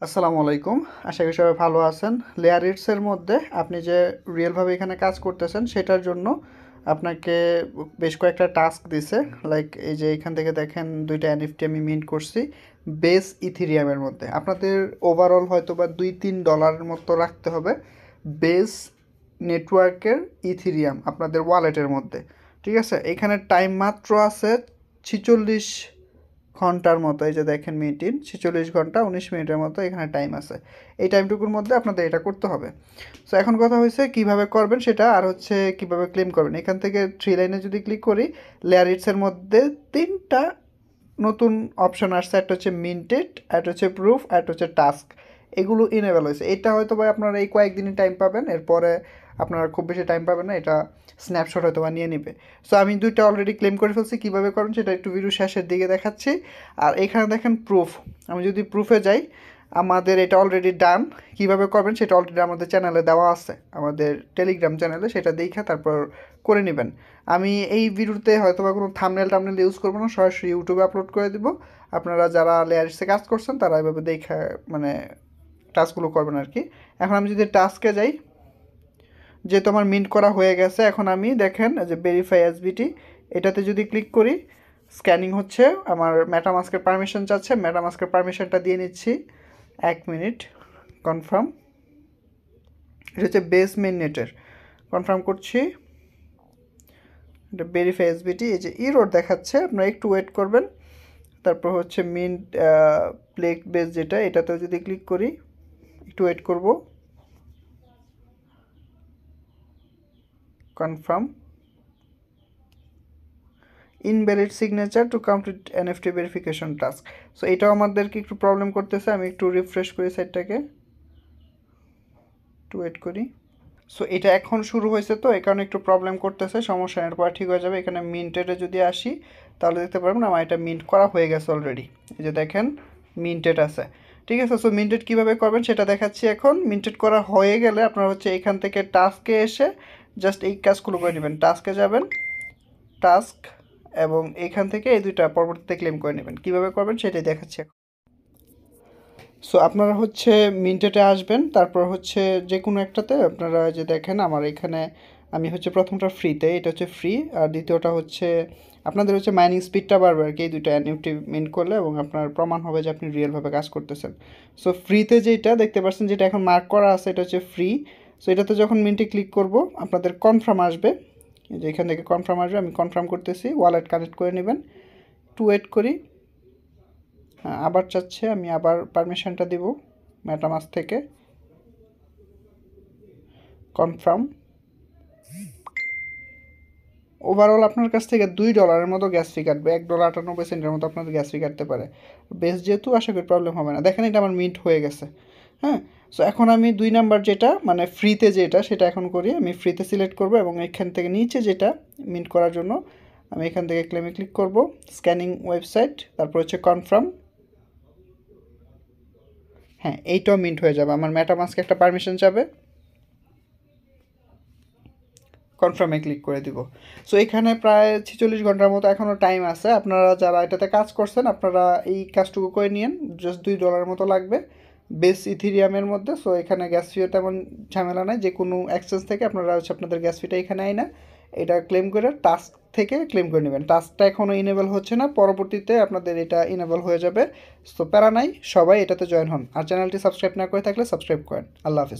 আসসালামু আলাইকুম। আশা করি সবাই ভালো আছেন। লেয়ার ইটসের মধ্যে আপনি যে রিয়েলভাবে এখানে কাজ করতেছেন সেটার জন্য আপনাকে বেশ কয়েকটা টাস্ক দিছে। লাইক এই যে এখান থেকে দেখেন 2টা এনএফটি আমি মিন্ট করছি বেস ইথিরিয়ামের মধ্যে। আপনাদের ওভারঅল হয়তো বা $2-3 মতো রাখতে হবে বেস নেটওয়ার্কের ইথিরিয়াম আপনাদের ওয়ালেটের মধ্যে। ঠিক আছে, এখানে টাইম মাত্র আছে 46 ঘন্টার মতো। এই যে দেখেন মিনিট 46 ঘন্টা 19 মিনিটের মতো এখানে টাইম আছে। এই টাইমটুকুর মধ্যে আপনাদের এটা করতে হবে। সো এখন কথা হয়েছে কিভাবে করবেন সেটা, আর হচ্ছে কিভাবে ক্লেম করবেন। এখান থেকে 3 লাইনে যদি ক্লিক করি, লেয়ার ইটসের মধ্যে 3টা নতুন অপশন আসছে। একটা হচ্ছে মিন্টেড, একটা হচ্ছে প্রুফ, একটা হচ্ছে টাস্ক। এগুলো ইনেবল হয়েছে। এটা হয়তো বা আপনারা এই কয়েকদিনই টাইম পাবেন, এরপরে আপনারা খুব বেশি টাইম পাবেন না, এটা স্ন্যাপশট হয়তো বা নিয়ে নিবে। সো আমি 2টা অলরেডি ক্লেম করে ফেলছি। কীভাবে করেন সেটা একটু ভিডিও শেষের দিকে দেখাচ্ছি। আর এখানে দেখেন প্রুফ। আমি যদি প্রুফে যাই, আমাদের এটা অলরেডি ডান। কীভাবে করবেন সেটা অলরেডি আমাদের চ্যানেলে দেওয়া আছে, আমাদের টেলিগ্রাম চ্যানেলে। সেটা দেখে তারপর করে নেবেন। আমি এই ভিডিওতে হয়তো বা কোনো থাম্বনেল ইউজ করবো না, সরাসরি ইউটিউবে আপলোড করে দিব। আপনারা যারা লেয়ার্সে কাজ করছেন তারা এভাবে দেখে মানে টাস্কগুলো করবেন আর কি। এখন আমি যদি টাস্কে যাই, যেহেতু আমার মিন্ট করা হয়ে গেছে, এখন আমি দেখেন যে ভেরিফাই এসবিটি, এটাতে যদি ক্লিক করি, স্ক্যানিং হচ্ছে, আমার মেটামাস্কের পারমিশন চাচ্ছে। মেটামাস্কের পারমিশনটা দিয়ে নিচ্ছি। 1 মিনিট। কনফার্ম। এটা হচ্ছে বেস মেইন নেটের। কনফার্ম করছি। এটা ভেরিফাই এসবিটি, এই যে ইরোড দেখাচ্ছে, আপনারা একটু ওয়েট করবেন। তারপর হচ্ছে মিন্ট প্লে বেস, যেটা এটাতেও যদি ক্লিক করি, একটু ওয়েট করব। Confirm. Invalid signature to complete NFT verification task. So এটাও আমাদেরকে একটু প্রবলেম করতেছে। আমি একটু রিফ্রেশ করি সাইটটাকে, একটু ওয়েট করি। সো এটা এখন শুরু হয়েছে, তো এই কারণে একটু প্রবলেম করতেছে। সমস্যা এরপর ঠিক হয়ে যাবে। এখানে মিন্টেডে যদি আসি, তাহলে দেখতে পারবেন আমার এটা মিন্ট করা হয়ে গেছে অলরেডি। এই যে দেখেন মিন্টেড আছে। ঠিক আছে, সো মিন্টেড কীভাবে করবেন সেটা দেখাচ্ছি এখন। মিন্টেড করা হয়ে গেলে আপনারা হচ্ছে এখান থেকে টাস্কে এসে জাস্ট এই কাজগুলো করে নেবেন। টাস্কে যাবেন, টাস্ক, এবং এইখান থেকে এই 2টা পরবর্তীতে ক্লেম করে নেবেন। কীভাবে করবেন সেটাই দেখাচ্ছি এখন। সো আপনারা হচ্ছে মিন্টেটে আসবেন, তারপর হচ্ছে যে কোনো একটাতে আপনারা যে দেখেন আমার এখানে আমি হচ্ছে প্রথমটা ফ্রিতে, এটা হচ্ছে ফ্রি। আর দ্বিতীয়টা হচ্ছে আপনাদের হচ্ছে মাইনিং স্পিডটা বাড়বে আর কি, এই 2টা অ্যানিউটি মিন্ট করলে, এবং আপনার প্রমাণ হবে যে আপনি রিয়েলভাবে কাজ করতেছেন। সো ফ্রিতে যেটা দেখতে পাচ্ছেন, যেটা এখন মার্ক করা আছে, এটা হচ্ছে ফ্রি। সো এটাতে যখন মিন্টে ক্লিক করব, আপনাদের কনফার্ম আসবে। যে এখান থেকে কনফার্ম আসবে, আমি কনফার্ম করতেছি। ওয়ালেট কানেক্ট করে নেবেন। একটু ওয়েট করি। হ্যাঁ, আবার চাচ্ছে, আমি আবার পারমিশনটা দিব মেটামাস্ক থেকে। কনফার্ম। ওভারঅল আপনার কাছ থেকে $2 মতো গ্যাস ফি কাটবে। $1.98 মতো আপনাদের গ্যাস ফি কাটতে পারে। বেশ, যেহেতু আশা করি প্রবলেম হবে না। দেখেন এটা আমার মিন্ট হয়ে গেছে। হ্যাঁ, সো এখন আমি 2 নাম্বার যেটা মানে ফ্রিতে যেটা, সেটা এখন করি। আমি ফ্রিতে সিলেক্ট করব, এবং এখান থেকে নিচে যেটা মিন্ট করার জন্য আমি এখান থেকে ক্লেমে ক্লিক করব। স্ক্যানিং ওয়েবসাইট, তারপর হচ্ছে কনফার্ম। হ্যাঁ, এইটাও মিন্ট হয়ে যাবে। আমার মেটামাস্কে একটা পারমিশন যাবে, কনফার্মে ক্লিক করে দিব। সো এখানে প্রায় 46 ঘন্টার মতো এখনও টাইম আছে। আপনারা যারা এটাতে কাজ করছেন, আপনারা এই কাজটুকু করে নিন। জাস্ট $2 মতো লাগবে বেস ইথিরিয়ামের মধ্যে। সো এখানে গ্যাস ফিও তেমন ঝামেলা নাই। যে কোনো এক্সচেঞ্জ থেকে আপনারা হচ্ছে আপনাদের গ্যাস ফিটা এখানে আই না, এটা ক্লেম করে টাস্ক থেকে ক্লেম করে নেবেন। টাস্কটা এখনও ইনেবল হচ্ছে না, পরবর্তীতে আপনাদের এটা ইনেবল হয়ে যাবে। সো প্যারা নাই, সবাই এটাতে জয়েন হন। আর চ্যানেলটি সাবস্ক্রাইব না করে থাকলে সাবস্ক্রাইব করেন। আল্লাহ হাফিজ।